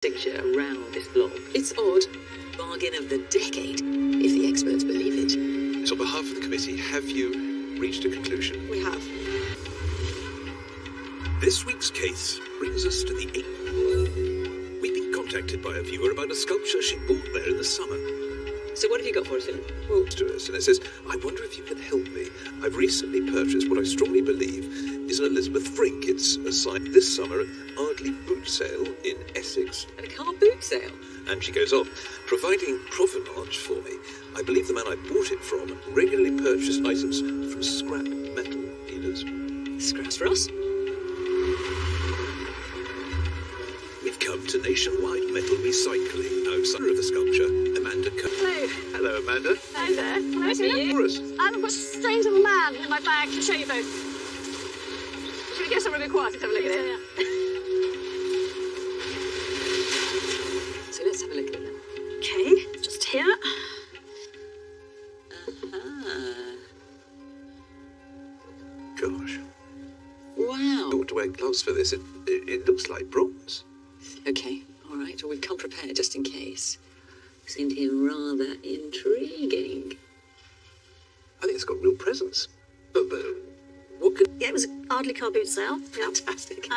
Signature around this blob. It's odd. Bargain of the decade, if the experts believe it. So on behalf of the committee, have you reached a conclusion? We have. This week's case brings us to the 8th. We've been contacted by a viewer about a sculpture she bought there in the summer. So what have you got for us, Philip? Well, to us, and it says, I wonder if you can help me. I've recently purchased what I strongly believe is an Elizabeth Frink. It's a sight this summer at Ardley Boot Sale in Essex. At a car boot sale? And she goes on, providing provenance for me, I believe the man I bought it from regularly purchased items from scrap metal dealers. Scraps for us? We've come to Nationwide Metal Recycling outside of the sculpture, Amanda Hello. Hello, Amanda. Hi there. Nice to meet you. For us. I've got stains of a man in my bag to show you both. Should we go somewhere a bit quiet to have a look at it? So let's have a look at it then. Okay, just here. Gosh. Wow. I ought to wear gloves for this. It looks like bronze. Okay, all right. Well, we've come prepared just in case. Seemed him rather intriguing. I think it's got real presence. But what could... Yeah, it was an Ardley car boot sale. Yeah. Fantastic.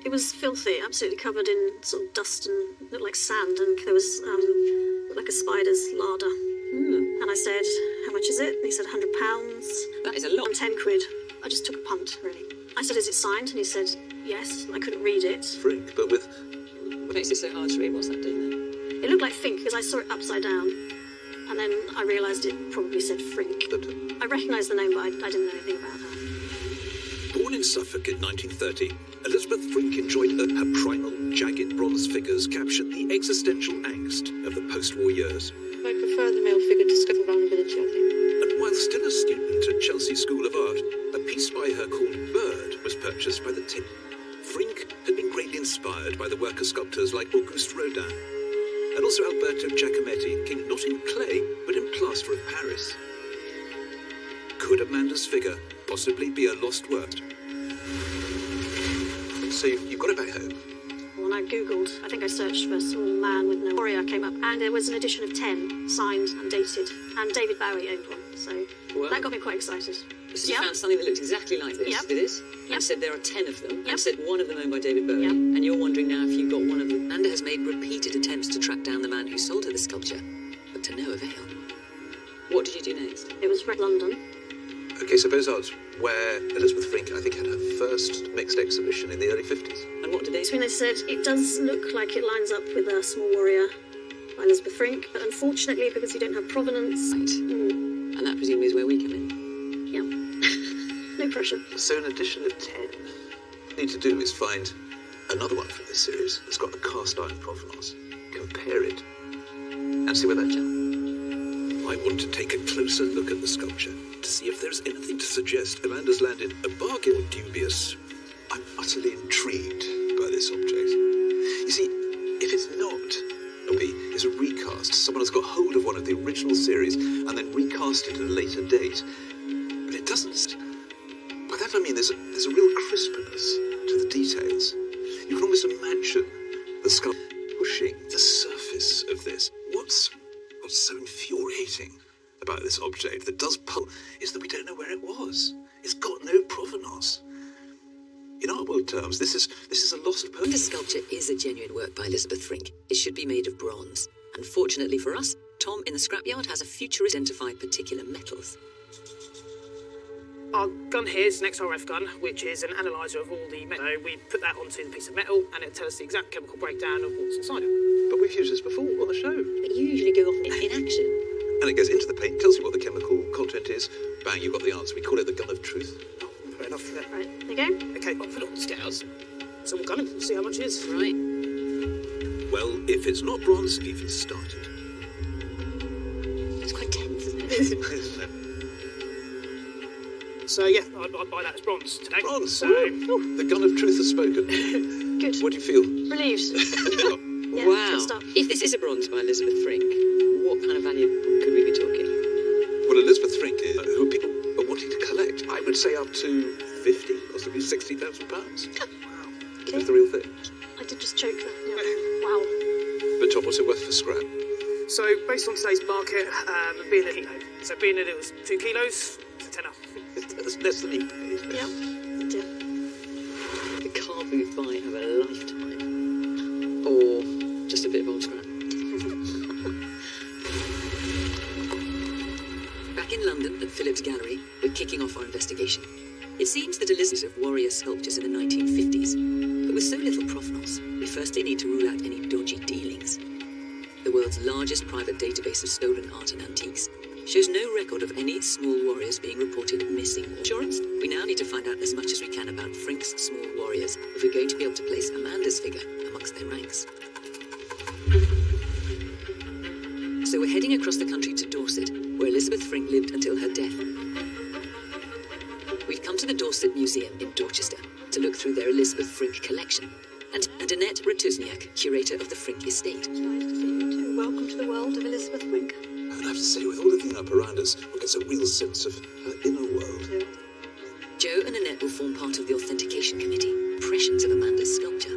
It was filthy, absolutely covered in sort of dust and looked like sand, and there was looked like a spider's larder. And I said, how much is it? And he said £100. That is a lot. And 10 quid. I just took a punt, really. I said, is it signed? And he said, yes. I couldn't read it. Frink, but with... What makes it so hard to read? What's that doing there? It looked like Fink because I saw it upside down. And then I realised it probably said Frink. I recognised the name, but I didn't know anything about her. Born in Suffolk in 1930, Elizabeth Frink enjoyed her primal, jagged bronze figures captured the existential angst of the post-war years. I prefer the male figure to scuffle vulnerability, I think. And while still a student at Chelsea School of Art, a piece by her called Bird was purchased by the team. Frink had been greatly inspired by the work of sculptors like Auguste Rodin, and also Alberto Giacometti, king not in clay, but in plaster of Paris. Could Amanda's figure possibly be a lost work? So you've got it back home? When I googled, I think I searched for small man with no warrior came up, and there was an edition of 10, signed and dated, and David Bowie owned one, so Wow. that got me quite excited. So you Yep. found something that looked exactly like this, Yep. did it? Yep. And said there are 10 of them, Yep. and said one of them owned by David Bowie. Yep. And you're wondering now if you got one of them. Amanda has made repeated attempts to track down the man who sold her the sculpture, but to no avail. What did you do next? It was Red London. Okay, so Beaux-Arts, where Elizabeth Frink, I think, had her first mixed exhibition in the early 50s. And what did they So say? when they said, it does look like it lines up with a Small Warrior by Elizabeth Frink, but unfortunately, because you don't have provenance... Right. Mm, And that presumably is where we come in. yeah. No pressure. So an edition of 10. What we need to do is find another one from this series that's got the cast iron provenance, compare it, and see where that jumps. I want to take a closer look at the sculpture to see if there's anything to suggest Amanda's landed a bargain or dubious. I'm utterly intrigued by this object. You see, if it's not, it'll be is a recast. Someone has got hold of one of the original series and then recast it at a later date. But it doesn't. By that I mean there's a real crispness to the details. You can almost imagine the sculptor pushing the surface of this. What's so infuriating about this object that does pull is that we don't know where it was. It's got no provenance. In art world terms, this is a lost purchase. This sculpture is a genuine work by Elizabeth Frink. It should be made of bronze. Unfortunately for us, Tom in the scrapyard has a futurist identified particular metals. Our gun here is an XRF gun, which is an analyzer of all the metal. So we put that onto the piece of metal, and it'll tell us the exact chemical breakdown of what's inside it. But we've used this before on the show. But you usually go off in action. And it goes into the paint, tells you what the chemical content is. Bang, you've got the answer. We call it the gun of truth. Oh, fair enough. Right, there you go. Okay, I'll put it on the scales. So we'll gun it and see how much it is. Right. Well, if it's not bronze, we've even started. It's quite tense, isn't it? So yeah, I'd buy that as bronze today. Bronze. So The gun of truth has spoken. Good. What do you feel? Relieved. Yeah, Wow. good stuff. If this is a bronze by Elizabeth Frink, what kind of value could we be talking? Well, Elizabeth Frink, who people are wanting to collect, I would say up to 50, possibly £60,000. Wow. Okay. It's the real thing. I did just choke there. Yeah. Wow. But Tom, what's it worth for scrap? So, based on today's market, being a kilo. So, being that it was 2 kilos, it's a tenner. That's less than he paid. Yep. Yeah. The car booth buy of a lifetime. Or just a bit of old scrap. Back in London at Phillips Gallery, we're kicking off our investigation. It seems that Elizabeth of warrior sculptures in the 1950s, but with so little provenance, we firstly need to rule out any dodgy dealings. The world's largest private database of stolen art and antiques shows no record of any small warriors being reported missing. Insurance? We now need to find out as much as we can about Frink's small warriors if we're going to be able to place Amanda's figure amongst their ranks. So we're heading across the country to Dorset, where Elizabeth Frink lived until her death. We've come to the Dorset Museum in Dorchester to look through their Elizabeth Frink collection, and Annette Ratuzniak, curator of the Frink estate. Nice to see you too. Welcome to the world of Elizabeth Frink. I would have to say, with all the thing up around us, one gets a real sense of her inner world. Yeah. Joe and Annette will form part of the authentication committee. Impressions of Amanda's sculpture.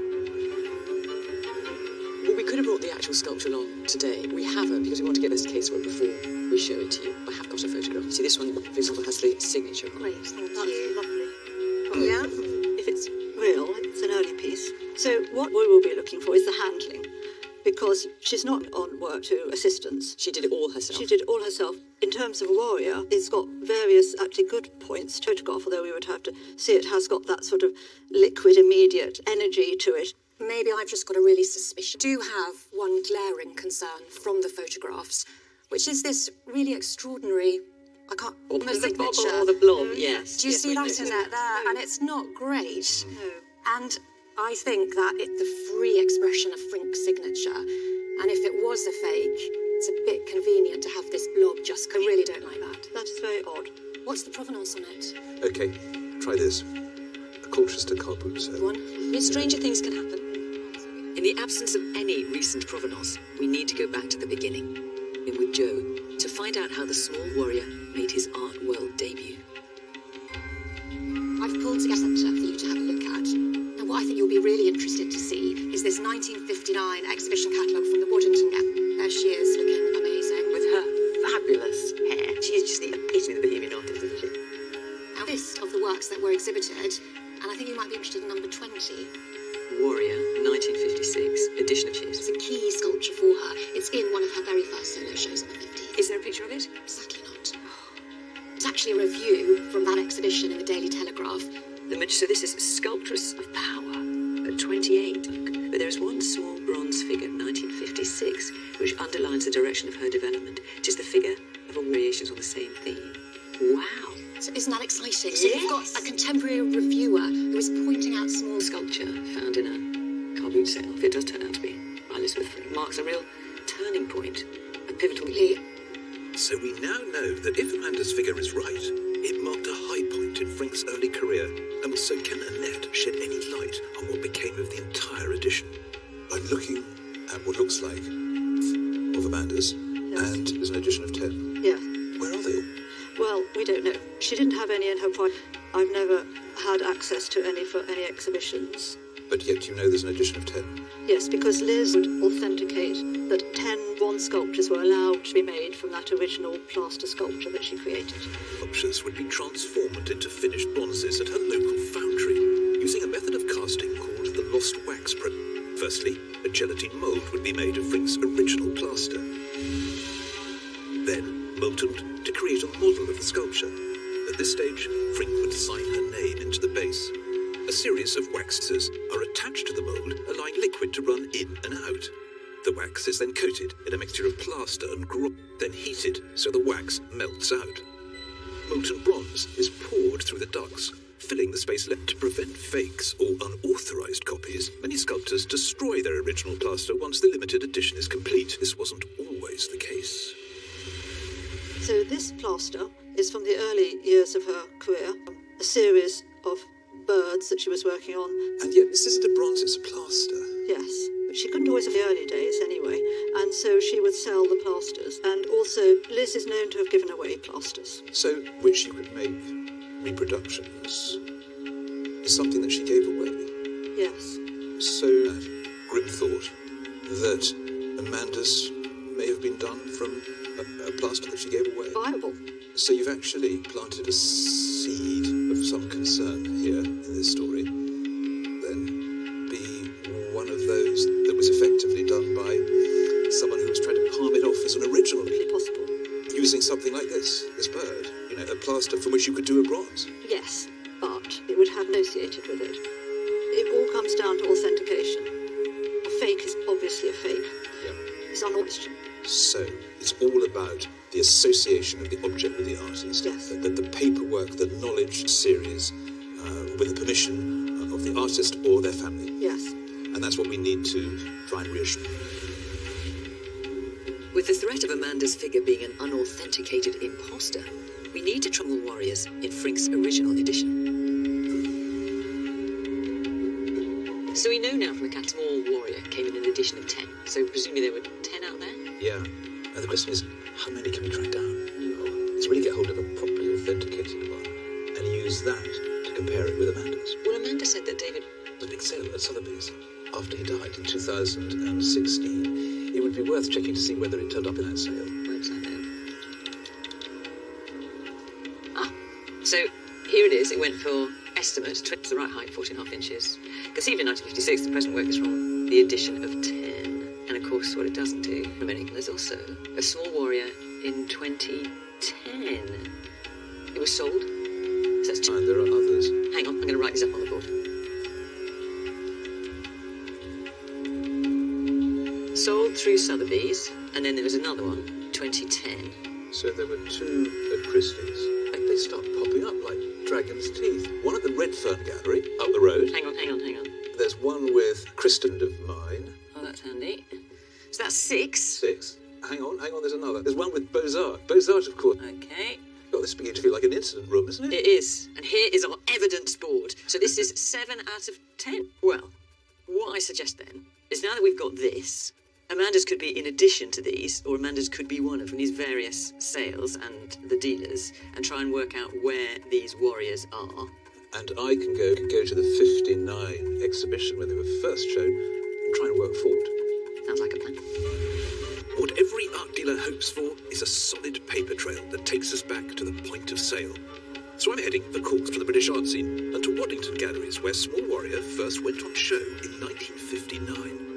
Well, we could have brought the actual sculpture along today. We haven't, because we want to get this casework before we show it to you. I have got a photograph. See, this one, for example, has the signature on it. Great, thank you. Lovely. Yeah, if it's real, it's an early piece. So what we will be looking for is the handling, because she's not on work to assistants. She did it all herself. She did it all herself. In terms of a warrior, it's got various actually good points to photograph, although we would have to see it has got that sort of liquid, immediate energy to it. Maybe I've just got a really suspicion. I do have one glaring concern from the photographs, which is this really extraordinary, I can't, almost the bobble signature. or the blob, yes. Do you yes, see we that do. in there? And it's not great. No. And I think that it's the free expression of Frink's signature. And if it was a fake, it's a bit convenient to have this blob just. I really don't like that. That is very odd. What's the provenance on it? Okay, try this. A Colchester car boot sale. One. Stranger things can happen. In the absence of any recent provenance, we need to go back to the beginning, and with Joe, to find out how the small warrior made his art world debut. I've pulled together a centre for you to have a look at. And what I think you'll be really interested to see is this 1959 exhibition catalogue from the Waddington Gap. There she is, looking amazing. With her fabulous hair. She is just the epitome of the bohemian artist, isn't she? Now, this of the works that were exhibited, and I think you might be interested in number 20. Warrior, 1956, edition of Chips. It's a key sculpture for her. It's in one of her very first solo shows in the 50s. Is there a picture of it? Sadly not. It's actually a review from that exhibition in the Daily Telegraph. So this is Sculptress of Power at 28. But there is one small bronze figure, 1956, which underlines the direction of her development. It is the figure of a variations on the same theme. Wow. So isn't that exciting? So you've got a contemporary reviewer who is pointing out small Sculpture found in a car boot sale, if it does turn out to be by Elizabeth Frink, marks a real turning point, a pivotal leap. So we now know that if Amanda's figure is right, it marked a high point in Frink's early career. And so can Annette shed any light on what became of the entire edition? I'm looking at what looks like of Amanda's, and there's an edition of 10. Yeah. Where are they all? Well, we don't know. She didn't have any in her private. I've never had access to any for any exhibitions. But yet you know there's an edition of 10. Yes, because Liz would authenticate that 10 bronze sculptures were allowed to be made from that original plaster sculpture that she created. Sculptures would be transformed into finished bronzes at her local foundry, using a method of casting called the lost wax process. Firstly, a gelatine mould would be made of Frink's original plaster. Then, moltened to create a model of the sculpture. At this stage, Frink would sign her name into the base. A series of waxes are attached to the mould, allowing liquid to run in and out. The wax is then coated in a mixture of plaster and then heated so the wax melts out. Molten bronze is poured through the ducts, filling the space left. To prevent fakes or unauthorized copies, many sculptors destroy their original plaster once the limited edition is complete. This wasn't always the case. So this plaster is from the early years of her career, a series of birds that she was working on. And yet this isn't a bronze, it's a plaster. Yes, but she couldn't always have the early days anyway, and so she would sell the plasters. And also, Liz is known to have given away plasters. So, which you could make reproductions, is something that she gave away. Yes. So, grim thought that Amanda's may have been done from a plaster that she gave away. Viable. So you've actually planted a seed of some concern here in this story. Then be one of those that was effectively done by someone who was trying to palm it off as an original. Possible. Using something like this bird, a plaster from which you could do a bronze. Yes, but it would have associated with it. It all comes down to authentication. A fake is obviously a fake. Yeah. It's unquestioned. So it's all about the association of the object with the artist. Yes. The paperwork, the knowledge series, with the permission of the artist or their family. Yes. And that's what we need to try and reassure. With the threat of Amanda's figure being an unauthenticated imposter, we need to trouble warriors in Frink's original edition. So we know now from the cat small warrior came in an edition of 10. So presumably there were 10 out there? Yeah. Now the question is, how many can we track down? Let's really get hold of a properly authenticated one and use that to compare it with Amanda's. Well, Amanda said that David... The big sale at Sotheby's after he died in 2016. It would be worth checking to see whether it turned up in that sale. Where's that then? So here it is. It went for estimate, the right height, 14.5 inches. Conceived in 1956, the present work is from the edition of 10. And of course, what it doesn't do, there's also a small warrior in 2010. It was sold. So that's two. And there are others. Hang on, I'm going to write these up on the board. Sold through Sotheby's, and then there was another one, 2010. So there were two at Christie's. And they start popping up like dragon's teeth. One at the Redfern Gallery, up the road. Hang on. There's one with Kristen of mine. Oh, that's handy. So that's 6. 6. Hang on, there's another. There's one with Beaux-Arts. Beaux-Arts, of course. Okay. God, this is beginning to feel like an incident room, isn't it? It is. And here is our evidence board. So this is 7 out of 10. Well, what I suggest then is now that we've got this, Amanda's could be in addition to these, or Amanda's could be one of from these various sales and the dealers, and try and work out where these warriors are. And I can go to the 59 exhibition when they were first shown and try and work forward. Sounds like a plan. What every art dealer hopes for is a solid paper trail that takes us back to the point of sale. So I'm heading for calls from the British art scene and to Waddington Galleries, where Small Warrior first went on show in 1959.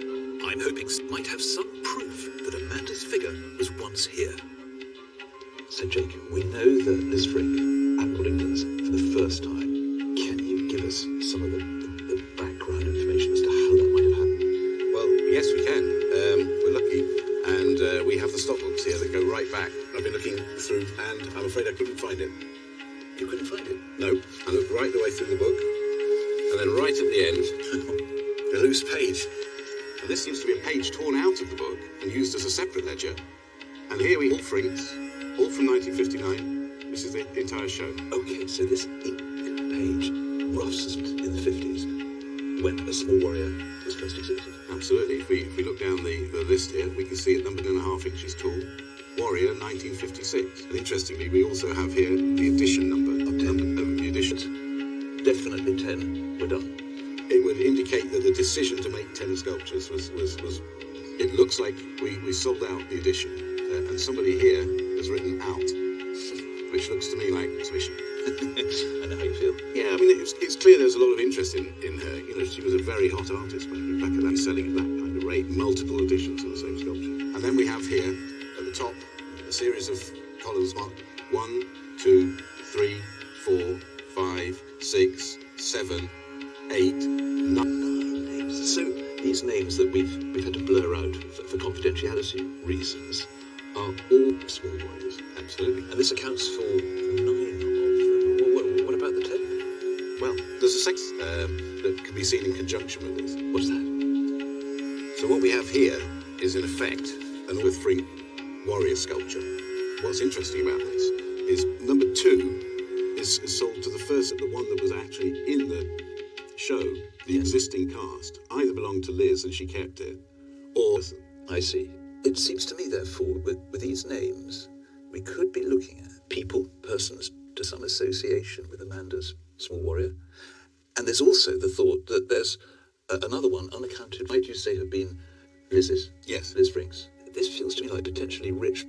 I'm hoping might have some proof that Amanda's figure was once here. So, Jake, we know that Liz Frink at Waddington's for the first time. Can you give us some of the background information as to how that might have happened? Well, yes, we can. We're lucky. And we have the stock books here that go right back. I've been looking through, and I'm afraid I couldn't find it. You couldn't find it? No. I looked right the way through the book, and then right at the end, a loose page. And this seems to be a page torn out of the book and used as a separate ledger. And here we all Frinks, all from 1959. This is the entire show. Okay, so this ink page rust in the 50s when A Small Warrior was first exhibited. Absolutely. If we look down the list here, we can see it numbered 1.5 inches tall. Warrior 1956. And interestingly, we also have here the edition number of the editions. Definitely 10 were done. It would indicate that the decision to make 10 sculptures was it looks like we sold out the edition, and somebody here has written out, which looks to me like tuition. I know how you feel. Yeah, I mean, it's clear there's a lot of interest in her. She was a very hot artist, but back at that, selling at that kind of rate, multiple editions of the same sculpture. And then we have here, at the top, a series of columns marked 1, 2, 3, 4, 5, 6, 7, 8, 9 names. So these names that we've had to blur out for confidentiality reasons are all Small Warriors. Absolutely. And this accounts for 9 of them. What about the 10? Well, there's a sex that can be seen in conjunction with this. What's that? So what we have here is, in effect, an Oliver Frink warrior sculpture. What's interesting about this is number 2 is sold to the first, the one that was actually in the show. The existing cast either belonged to Liz and she kept it, or... I see. It seems to me, therefore, with these names, we could be looking at people, persons to some association with Amanda's Small Warrior. And there's also the thought that there's another one unaccounted, might you say, have been Liz's? Yes. Liz Frink's.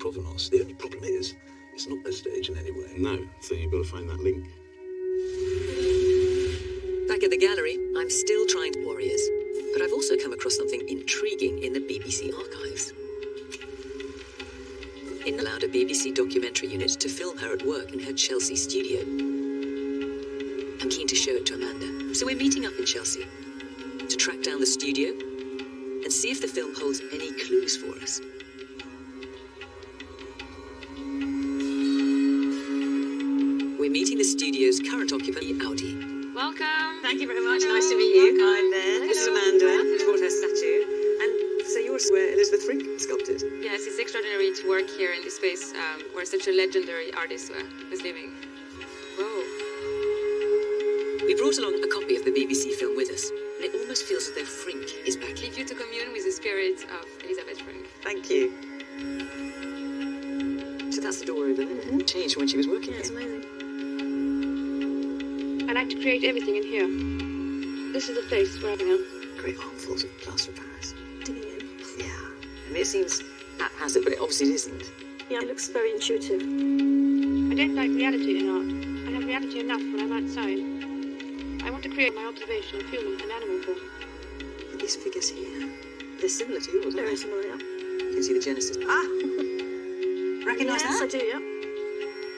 provenance. The only problem is, it's not their stage in any way. No, so you've got to find that link. Back at the gallery, I'm still trying Warriors, but I've also come across something intriguing in the BBC archives. It allowed a BBC documentary unit to film her at work in her Chelsea studio. I'm keen to show it to Amanda, so we're meeting up in Chelsea to track down the studio and see if the film holds any clues for us. We're meeting the studio's current occupant, Audi. Welcome. Thank you very much. Nice to meet you. Hi there. This is Amanda, who's brought her statue. And so you're where Elizabeth Frink sculpted. Yes, it's extraordinary to work here in this space where such a legendary artist was living. Whoa. We brought along a copy of the BBC film with us, and it almost feels as though Frink is back here. Leave you to commune with the spirit of Elizabeth Frink. Thank you. So that's the door over there. Changed from when she was working. Yeah, it's amazing. I like to create everything in here. This is the place where everything else. Great armfuls of plaster of Paris. Digging in. Yeah. I mean, it seems haphazard, but it obviously isn't. Yeah, it looks very intuitive. I don't like reality in art. I have reality enough when I'm outside. I want to create my observation of human and animal form. And these figures here, they're similar to yours, aren't Very they? similar, yeah. You can see the Genesis. Recognise Yes, I that? do, yeah.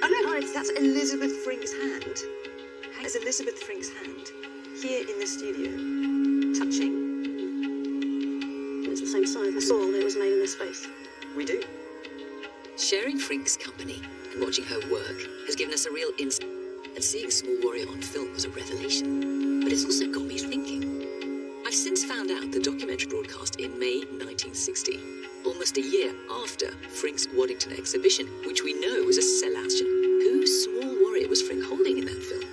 Oh, no, that's Elizabeth Frink's hand. That's Elizabeth Frink's hand here in the studio, touching. It's the same size. I saw that it was made in this space. We do. Sharing Frink's company and watching her work has given us a real insight, and seeing Small Warrior on film was a revelation. But it's also got me thinking. I've since found out the documentary broadcast in May 1960, almost a year after Frink's Waddington exhibition, which we know was a sellout. Whose Small Warrior was Frink holding in that film?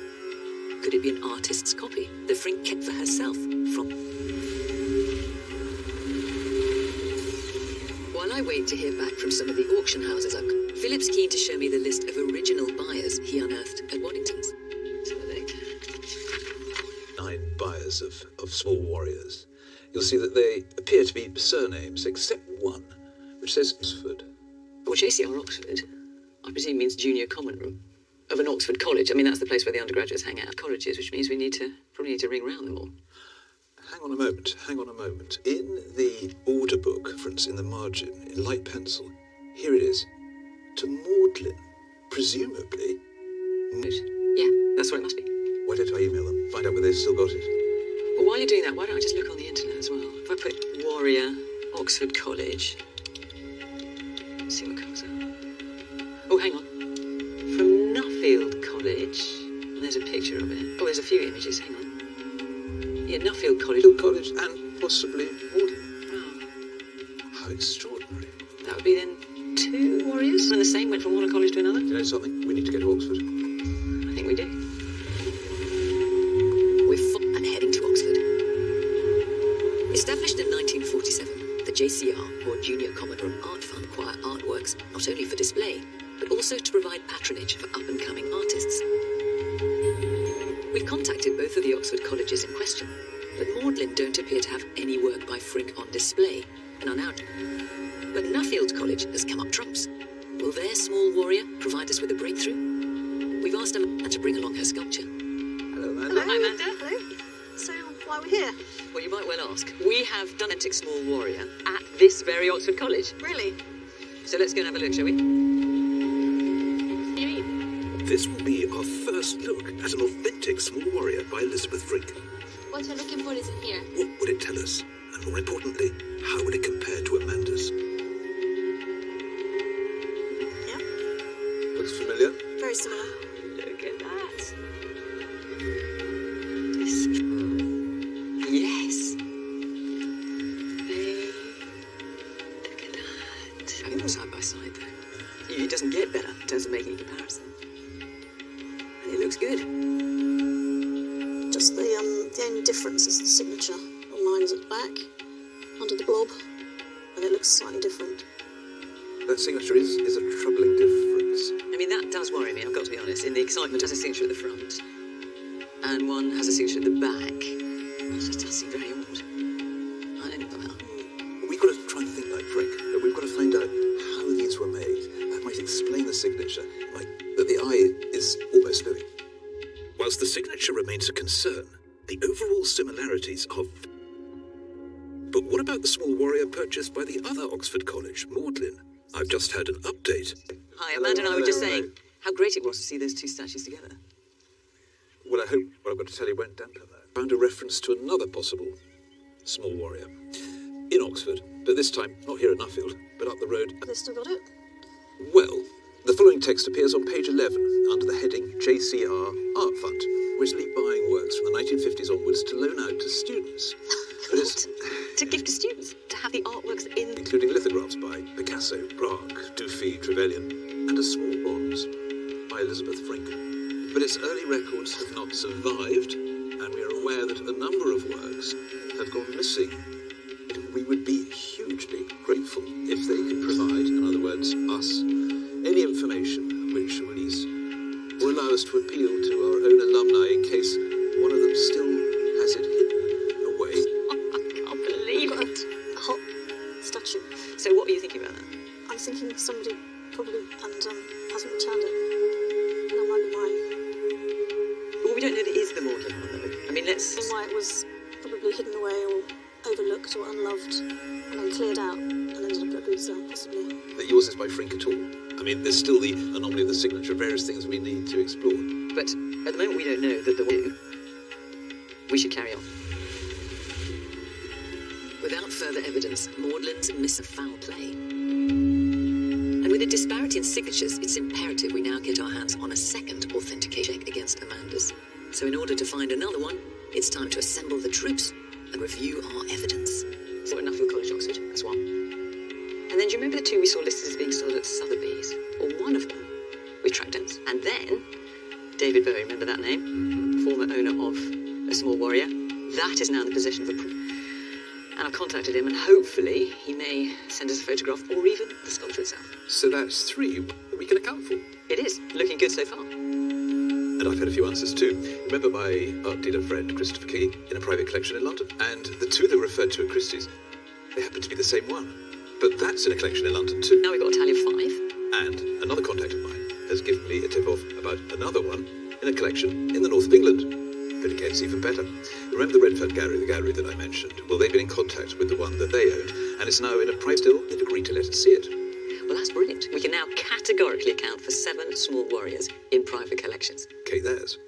Could it be an artist's copy that Frink kept for herself from... While I wait to hear back from some of the auction houses, Philip's keen to show me the list of original buyers he unearthed at Waddington's. So they... 9 buyers of Small Warriors. You'll see that they appear to be surnames, except one, which says Oxford. Well, JCR Oxford, I presume, means Junior Common Room of an Oxford college. I mean, that's the place where the undergraduates hang out. Colleges, which means we probably need to ring round them all. Hang on a moment. In the order book, for instance, in the margin, in light pencil, here it is. To Magdalene, presumably. Yeah, that's what it must be. Why don't I email them? Find out whether they've still got it. Well, while you're doing that, why don't I just look on the internet as well? If I put Warrior, Oxford College, see what comes up. Oh, hang on. From Nuffield College, and there's a picture of it. Oh, there's a few images, hang on. Yeah, Nuffield College. And possibly Magdalene. Oh, How extraordinary. that would be then 2 Warriors, and the same went from one college to another? Do you know something? We need to go to Oxford. I think we do. And heading to Oxford. Established in 1947, the JCR, or Junior Common Room Art Fund, acquire artworks not only for display, but also to provide patronage for up-and-coming artists. We've contacted both of the Oxford colleges in question, but Magdalene don't appear to have any work by Frink on display and are now... But Nuffield College has come up trumps. Will their Small Warrior provide us with a breakthrough? We've asked Amanda to bring along her sculpture. Hello, Amanda. Hi, Amanda. Hello. So, why are we here? Well, you might well ask. We have done Antic Small Warrior at this very Oxford College. Really? So let's go and have a look, shall we? This will be our first look at an authentic Small Warrior by Elizabeth Frink. What you're looking for isn't here. What would it tell us? And more importantly, how would it compare to Amanda's? Yeah. Looks familiar? Very similar. Look at that. Yes. Yes. Hey. Look at that. I think they're side by side, though. It doesn't get better in terms of making a comparison. And it looks good. Just the only difference is the signature on lines at the back, under the blob, and it looks slightly different. That signature is a troubling difference. I mean, that does worry me, I've got to be honest. In the excitement, has a signature at the front, and one has a signature at the back. It just does seem very odd. I don't know about that. We've got to try and think like Frink. We've got to find out how these were made. possibilities of... But what about the small warrior purchased by the other Oxford College, Magdalen? I've just had an update. Hi, Amanda and I were just saying how great it was to see those two statues together. Well, I hope what I've got to tell you won't dampen that. Found a reference to another possible small warrior in Oxford, but this time not here at Nuffield, but up the road. Have they still got it? Well, the following text appears on page 11 under the heading JCR Art Fund, which leave buying works from the 1950s onwards to loan out to students. But it's, To give to students, to have the artworks in... including lithographs by Picasso, Braque, Dufy, Trevelyan, and a small bronze by Elizabeth Frink. But its early records have not survived, and we are aware that a number of works have gone missing. We would be hugely grateful if they could provide, in other words, us, any information which will at least will allow us to appeal to our own alumni in case one of them still has it hidden away. I can't believe it. A hot statue. So what are you thinking about that? I'm thinking somebody probably hasn't returned it. And that might be why. Well, we don't know that it is the Magdalen one, though. I mean, let's... And why it was probably hidden away or overlooked or unloved and then cleared out and ended up at a boot sale, possibly. That yours is by Frink at all. I mean, there's still the anomaly of the signature, various things we need to explore. But at the moment we don't know that the one... We should carry on. Without further evidence, Magdalen's miss a foul play. And with a disparity in signatures, it's imperative we now get our hands on a second authentication check against Amanda's. So in order to find another one, it's time to assemble the troops and review our evidence. So enough of College, Oxford. That's one. And then do you remember the two we saw listed as being sold at Sotheby's? Or one of them? We tracked down. And then, David Bowie, remember that name? Former owner of A Small Warrior. That is now in the possession of a... And I've contacted him, and hopefully he may send us a photograph or even the sculpture itself. So that's 3 that we can account for. It is. Looking good so far. And I've had a few answers too. Remember my art dealer friend, Christopher Key, in a private collection in London? And the two that were referred to at Christie's, they happen to be the same one. But that's in a collection in London too. Now we've got a tally of 5. And another contact of mine has given me a tip-off about another one in a collection in the north of England. But it gets even better. Remember the Redfern Gallery, the gallery that I mentioned? Well, they've been in contact with the one that they owned, and it's now in a private still. They've agreed to let us see it. Well, that's brilliant. We can now categorically account for 7 small warriors in private collections. Okay, there's.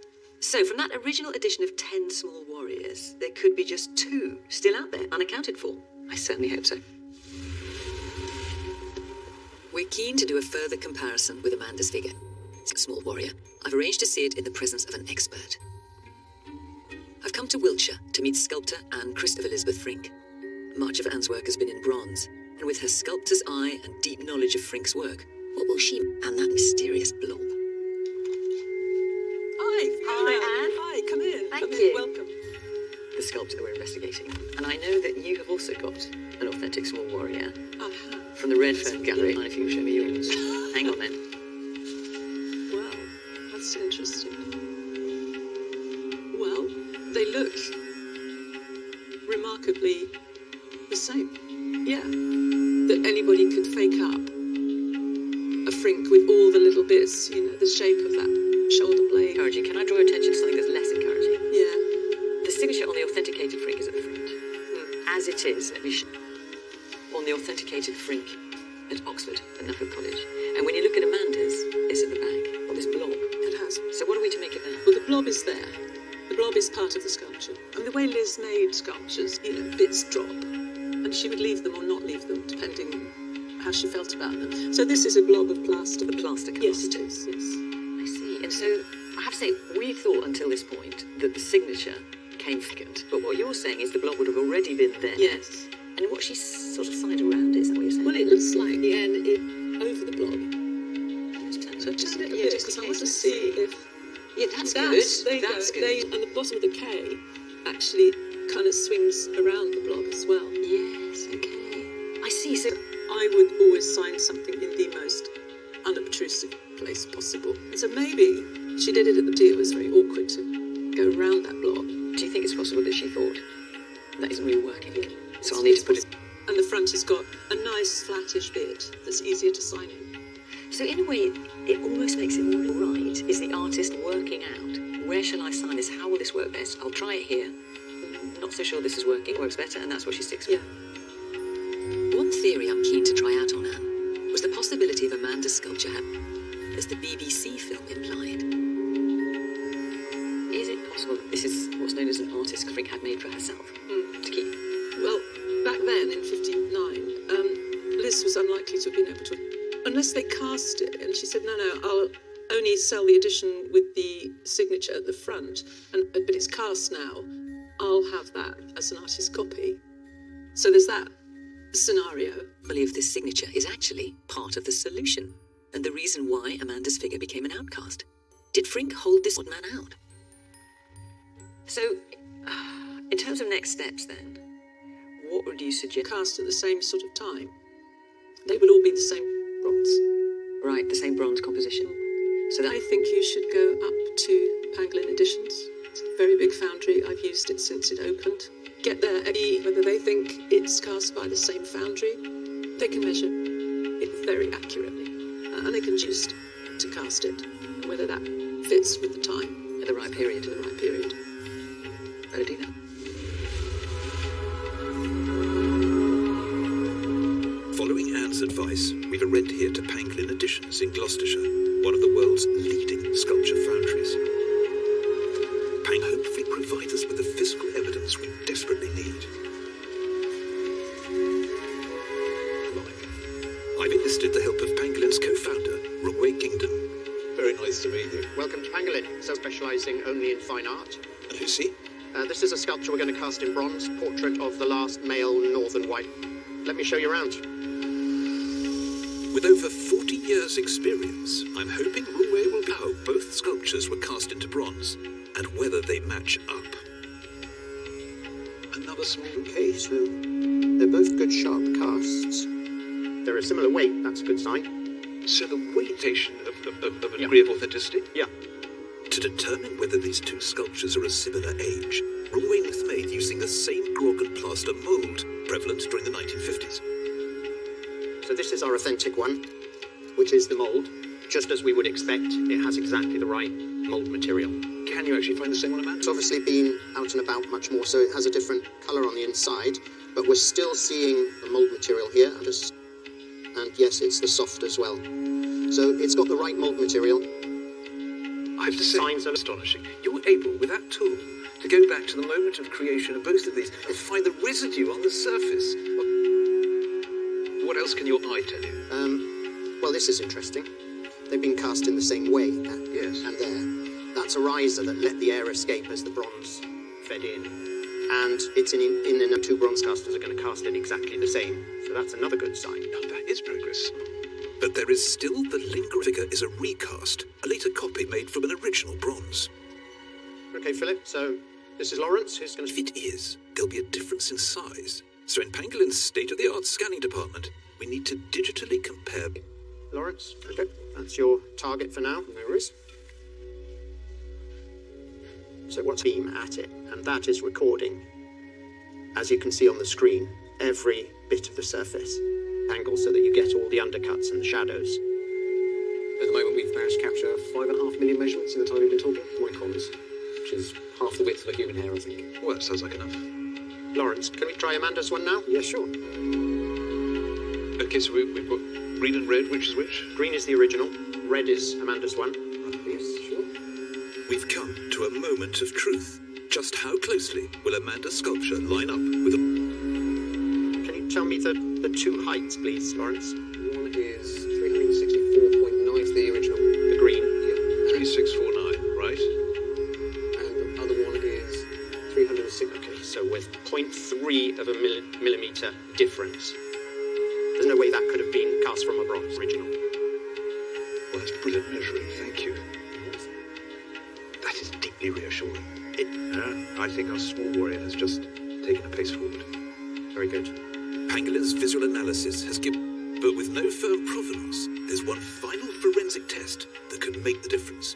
So from that original edition of 10 small warriors, there could be just 2 still out there, unaccounted for. I certainly hope so. We're keen to do a further comparison with Amanda's figure. It's a small warrior. I've arranged to see it in the presence of an expert. I've come to Wiltshire to meet sculptor Anne Christopher Elizabeth Frink. Much of Anne's work has been in bronze, and with her sculptor's eye and deep knowledge of Frink's work, what will she and that mysterious blob? Hi, Hi, Anne. Hi, come in. Thank Come in. you. Welcome. The sculptor that we're investigating. And I know that you have also got an authentic small warrior from the Redfern Gallery. Mind if you show me yours? Hang on then. Well, that's interesting. Well, they look remarkably the same. Yeah. That anybody could fake up a Frink with all the little bits, you know, the shape of that shoulder blade. Encouraging. Can I draw your attention to something that's less encouraging? Yeah. The signature on the authenticated Frink is at the front. As it is, let me show on the authenticated Frink at Oxford, at Nuffield College. And when you look at Amanda's, it's at the back, on this blob. It has. So what are we to make of that? Well, the blob is there. The blob is part of the sculpture. I mean, the way Liz made sculptures, you know, bits drop. And she would leave them or not leave them, depending how she felt about them. So this is a blob of plaster. The plaster cast. Yes, it is, yes. I see. And so, I have to say, we thought until this point that the signature came second. But what you're saying is the blob would have already been there. Yes. And what she's sort of signed around it, is that what you're saying? Well, it looks like the N over the blob. So turn it a bit, because I want to see if... Yeah, that's There good. you go. That's good. And the bottom of the K actually kind of swings around the blob as well. Yes, okay. I see. So I would always sign something in the most unobtrusive place possible. And so maybe she did it at the deal. It was very awkward to go around that blob. do you think it's possible that she thought that isn't really working? So I'll need to put it... And the front has got a nice flattish bit that's easier to sign in. So in a way, it almost makes it more right. Is the artist working out, where shall I sign this? How will this work best? I'll try it here. not so sure this is working, works better, and that's what she sticks with. One theory I'm keen to try out on Anne was the possibility of Amanda's sculpture as the BBC film implied. Is it possible that this is what's known as an artist Frink had made for herself to keep? Well, back then in 59, Liz was unlikely to have been able to, unless they cast it, and she said, no, I'll only sell the edition with the signature at the front, but it's cast now. I'll have that as an artist copy. So there's that scenario. I believe this signature is actually part of the solution, and the reason why Amanda's figure became an outcast. Did Frink hold this odd man out? So, in terms of next steps then, what would you suggest? Cast at the same sort of time. They would all be the same bronze. Right, the same bronze composition. So that I think you should go up to Pangolin Editions. It's a very big foundry. I've used it since it opened. Get there, whether they think it's cast by the same foundry. They can measure it very accurately. And they can choose to cast it, and whether that fits with the time. at the right period. In the right period. Better do that. Following Anne's advice, we've arranged here to Pangolin Editions in Gloucestershire, one of the world's leading sculpture foundries. Pang hopefully provide us with the physical evidence we desperately need. I've enlisted the help of Pangolin's co-founder, Roy Kingdon. Very nice to meet you. Welcome to Pangolin, so specialising only in fine art. And who's he? This is a sculpture we're going to cast in bronze, portrait of the last male northern white. Let me show you around. With over 40 years' experience, I'm hoping Roy will know how both sculptures were cast into bronze and whether they match up. Another small Okay, so they're both good sharp casts. They're a similar weight, that's a good sign. So the weightation of a degree of authenticity? Yeah. To determine whether these two sculptures are a similar age, Roy was made using the same grog and plaster mould prevalent during the 1950s. So this is our authentic one, which is the mould. Just as we would expect, it has exactly the right mould material. Can you actually find the same one, Amanda? It's obviously been out and about much more, so it has a different colour on the inside, but we're still seeing the mould material here. And yes, it's the soft as well. So it's got the right mould material. I have to say, Signs are astonishing. You're able, with that tool, to go back to the moment of creation of both of these and find the residue on the surface. What else can your eye tell you? Well, this is interesting. They've been cast in the same way. Yes. And there. That's a riser that let the air escape as the bronze fed in. And it's in two bronze casters are going to cast it exactly the same. So that's another good sign. Now, that is progress. But there is still the lingering figure is a recast, a later copy made from an original bronze. Okay, Philip, so this is Lawrence, who's going If to... it is, there'll be a difference in size. So in Pangolin's state-of-the-art scanning department, we need to digitally compare... Lawrence, okay, that's your target for now. No worries. So what's beam at it? And that is recording, as you can see on the screen, every bit of the surface angle so that you get all the undercuts and the shadows. At the moment, we've managed to capture 5.5 million measurements in the time we've been talking, microns, which is half the width of a human hair, I think. Well, that sounds like enough. Lawrence, can we try Amanda's one now? Yeah, sure. Okay, so we've got green and red, which is which? Green is the original, red is Amanda's one. Yes, sure. We've come to a moment of truth. Just how closely will Amanda's sculpture line up with a... Can you tell me the two heights, please, Lawrence? One is 364.9 is the original. The green. Yeah. 3649, right? And the other one is 306. Okay, so with 0.3 of a millimetre difference. There's no way that could have been cast from a bronze original. Well, that's brilliant measuring, thank you. That is deeply reassuring. I think our small warrior has just taken a pace forward. Very good. Pangolin's visual analysis has given, but with no firm provenance, there's one final forensic test that could make the difference.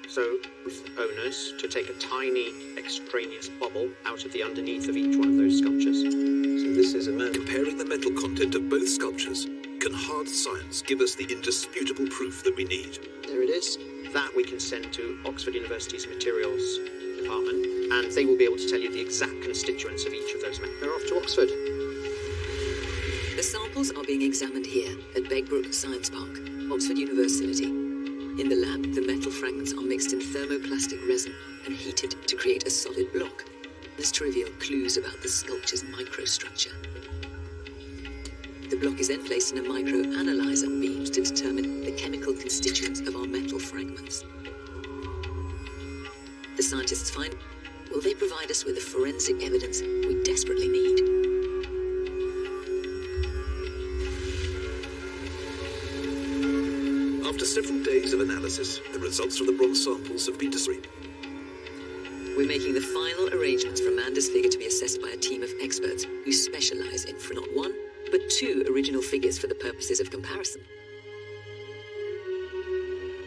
So, with owners to take a tiny extraneous bubble out of the underneath of each one of those sculptures. So this is a man comparing the metal content of both sculptures. Can hard science give us the indisputable proof that we need? There it is. That we can send to Oxford University's materials department. and they will be able to tell you the exact constituents of each of those metals. They're off to Oxford. The samples are being examined here at Begbrook Science Park, Oxford University. In the lab, the metal fragments are mixed in thermoplastic resin and heated to create a solid block. This to reveal clues about the sculpture's microstructure. The block is then placed in a microanalyzer on beams to determine the chemical constituents of our metal fragments. The scientists find, will they provide us with the forensic evidence we desperately need? After several days of analysis, the results from the bronze samples have been displayed. We're making the final arrangements for Amanda's figure to be assessed by a team of experts who specialise in not one, but two original figures for the purposes of comparison.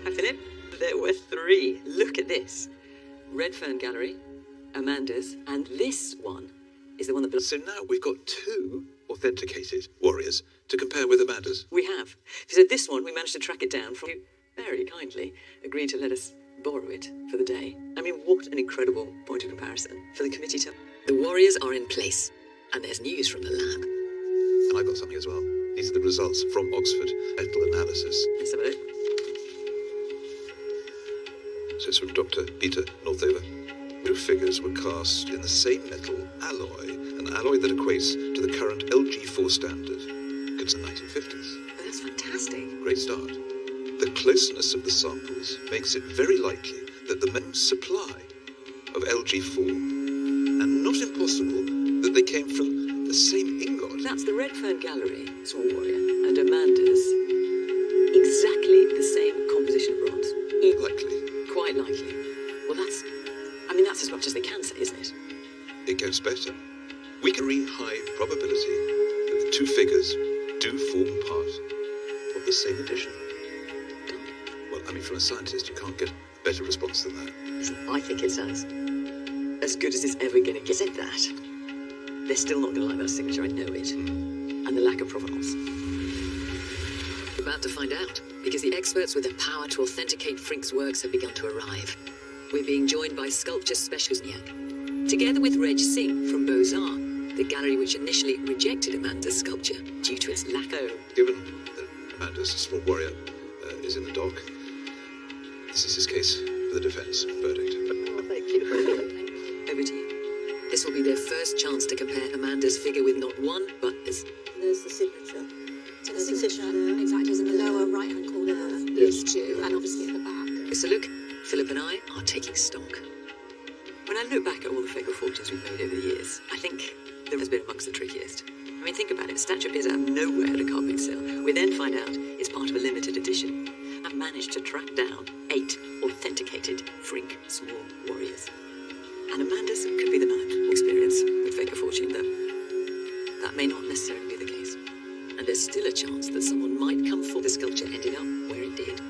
Hi, Philip. There were three. Look at this. Red Fern Gallery, Amanda's, and this one is the one that belongs. So now we've got two authenticated warriors to compare with Amanda's. We have. So this one, we managed to track it down from you very kindly. Agreed to let us borrow it for the day. I mean, what an incredible point of comparison for the committee to... The warriors are in place, and there's news from the lab. And I've got something as well. These are the results from Oxford metal analysis. Let's have a look. So it's from Dr. Peter Northover. Two figures were cast in the same metal alloy, an alloy that equates to the current LG4 standard. It's the 1950s. Oh, that's fantastic. Great start. The closeness of the samples makes it very likely that the metal supply of LG4, and not impossible that they came from the same ingot. That's the Red Fern Gallery, Small Warrior, and Amanda's. Exactly the same composition of bronze. Likely. Quite likely. Well, that's as much as they can say, isn't it? It gets better. We can read high probability that the two figures do form part of the same edition. Well, I mean, from a scientist, you can't get a better response than that. Listen, I think it's as good as it's ever going to get. Said that. They're still not going to like that signature, I know it. And the lack of provenance. We're about to find out, because the experts with the power to authenticate Frink's works have begun to arrive. We're being joined by sculptor specialist Niak, together with Reg Singh from Beaux-Arts, the gallery which initially rejected Amanda's sculpture due to its lack of... Given that Amanda's Small Warrior is in the dock, this is his case for the defence verdict. Oh, thank you. Over to you. This will be their first chance to compare Amanda's figure with not one, but as... There's the signature. So the signature exactly is in the lower right-hand corner of these two, and obviously at the back. So look, Philip and I are taking stock. When I look back at all the figure fortunes we've made over the years, I think there has been amongst the trickiest. I mean, think about it. A statue appears out of nowhere at a carpet sale. We then find out it's part of a limited edition. I've managed to track down 8 authenticated Frink Small Warriors. And Amanda's could be the 9th experience with figure fortune, though. That may not necessarily be the case. And there's still a chance that someone might come for the sculpture ending up where it did.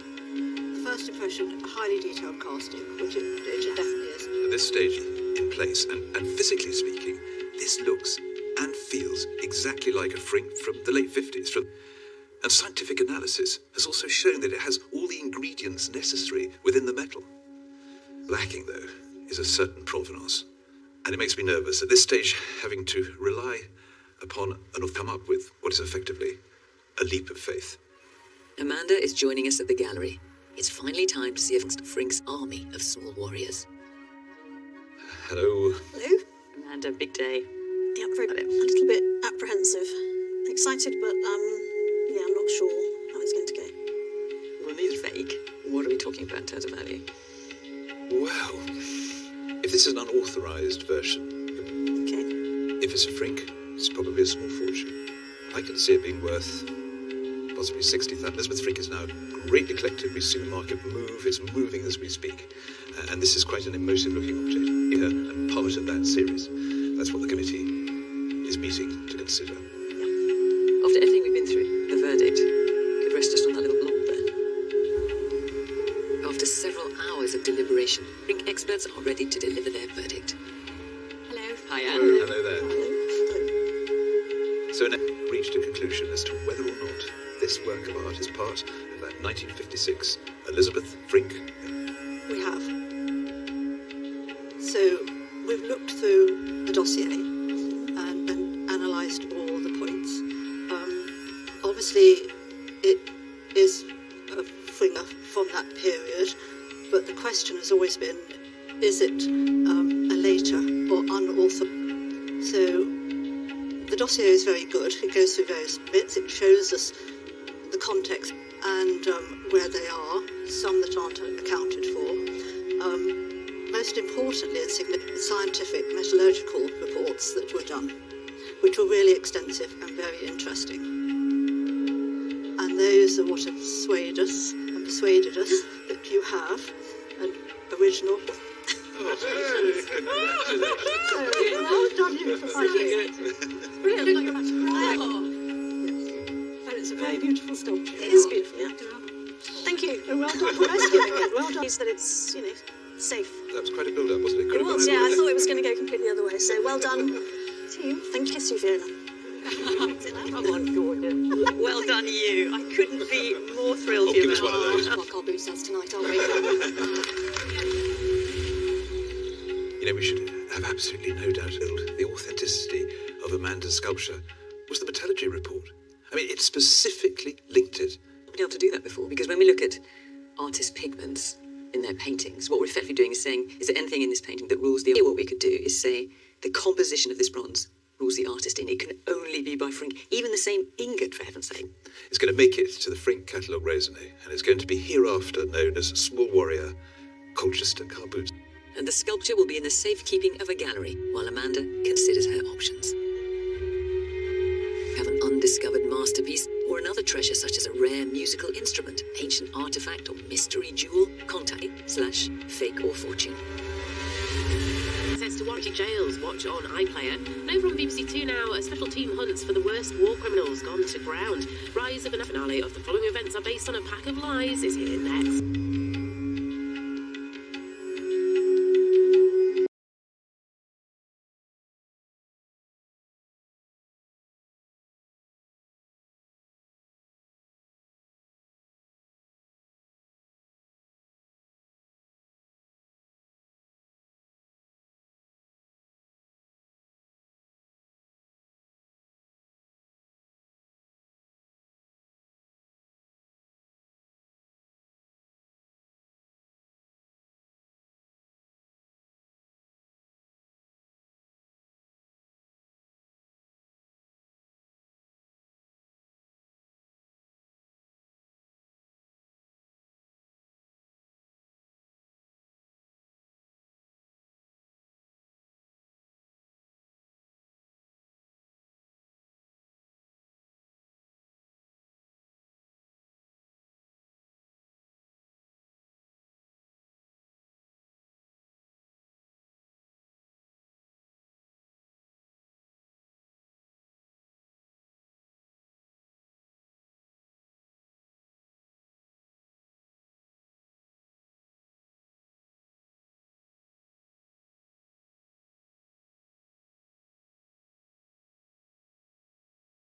First impression, a highly detailed casting, which it definitely is. At this stage in place, and physically speaking, this looks and feels exactly like a Frink from the late 50s. And scientific analysis has also shown that it has all the ingredients necessary within the metal. Lacking, though, is a certain provenance. And it makes me nervous at this stage, having to rely upon and have come up with what is effectively a leap of faith. Amanda is joining us at the gallery. It's finally time to see if Frink's army of small warriors. Hello. Hello? Amanda, big day. Yeah, a little bit apprehensive. Excited, but yeah, I'm not sure how it's going to go. Well, these fake. What are we talking about in terms of value? Well, if this is an unauthorised version, Okay. if it's a Frink, it's probably a small fortune. I can see it being worth possibly 60,000. Elizabeth Frink is now greatly collected. We've seen the market move. It's moving as we speak. And this is quite an emotive-looking object. And part of that series. That's what the committee is meeting to consider. After everything we've been through, the verdict could rest just on that little blob there. After several hours of deliberation, Frink experts are ready to deliver their verdict. Hello. Hi, Anne. Hello there. So now we've reached a conclusion as to whether or not this work of art is part of that 1956 Elizabeth Frink. We have. So, We've looked through the dossier and analysed all the points. Obviously, it is a Fringer from that period, but the question has always been, is it a later or unauthorized? So the dossier is very good. It goes through various bits. It shows us the context and where they are, some that aren't accounted for. Most importantly and significant, scientific metallurgical reports that were done, which were really extensive and very interesting. And those are what have swayed us and persuaded us that you have an original. Well done you for finding it. Brilliant. And it's a very beautiful sculpture. It is beautiful, yeah. Thank you. And well done for rescuing it. Well done. That it's, safe. That was quite a build-up, wasn't it? It was, yeah. I thought it was going to go completely the other way. So well done to you. Thank you, kiss you, Fiona. Come on, Gordon. Well done, you. I couldn't be more thrilled for you. Give us one of those. Mark our boots us tonight, aren't we? We should have absolutely no doubt the authenticity of Amanda's sculpture was the metallurgy report. I mean, it specifically linked it. We've been able to do that before, because when we look at artist pigments in their paintings, what we're effectively doing is saying, is there anything in this painting that rules the... What we could do is say, the composition of this bronze rules the artist in. It can only be by Frink, even the same ingot, for heaven's sake. It's going to make it to the Frink catalogue raisonné, and it's going to be hereafter known as Small Warrior Colchester car boots. And the sculpture will be in the safekeeping of a gallery while Amanda considers her options. Have an undiscovered masterpiece or another treasure such as a rare musical instrument, ancient artifact or mystery jewel, contact /fake or fortune. Access to Warwick Jail's watch on iPlayer. And over on BBC Two now, a special team hunts for the worst war criminals gone to ground. Rise of the finale of the following events are based on a pack of lies is here next.